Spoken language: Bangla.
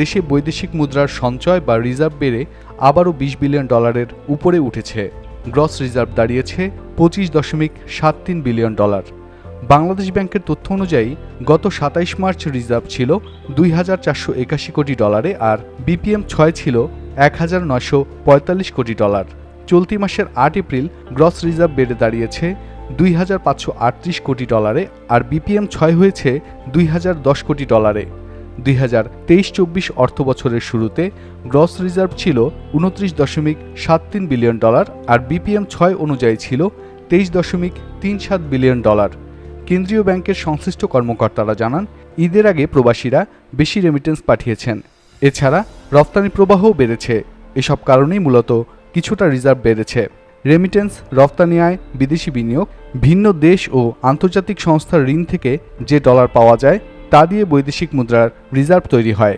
দেশে বৈদেশিক মুদ্রার সঞ্চয় বা রিজার্ভ বেড়ে আবারও $20 বিলিয়ন উপরে উঠেছে। গ্রস রিজার্ভ দাঁড়িয়েছে $25.73 বিলিয়ন। বাংলাদেশ ব্যাংকের তথ্য অনুযায়ী গত 27 মার্চ রিজার্ভ ছিল $2,481 কোটি, আর বিপিএম 6 ছিল $1,945 কোটি। চলতি মাসের 8 এপ্রিল গ্রস রিজার্ভ বেড়ে দাঁড়িয়েছে $2,538 কোটি, আর বিপিএম 6 হয়েছে $2,010 কোটি। 2023-24 অর্থবছরের শুরুতে গ্রস রিজার্ভ ছিল $29.73 বিলিয়ন, আর বিপিএম 6 অনুযায়ী ছিল $23.37 বিলিয়ন। কেন্দ্রীয় ব্যাংকের সংশ্লিষ্ট কর্মকর্তারা জানান, ঈদের আগে প্রবাসীরা বেশি রেমিটেন্স পাঠিয়েছেন। এছাড়া রপ্তানি প্রবাহও বেড়েছে। এসব কারণেই মূলত কিছুটা রিজার্ভ বেড়েছে। রেমিটেন্স, রপ্তানি আয়, বিদেশি বিনিয়োগ, ভিন্ন দেশ ও আন্তর্জাতিক সংস্থার ঋণ থেকে যে ডলার পাওয়া যায় তা দিয়ে বৈদেশিক মুদ্রার রিজার্ভ তৈরি হয়।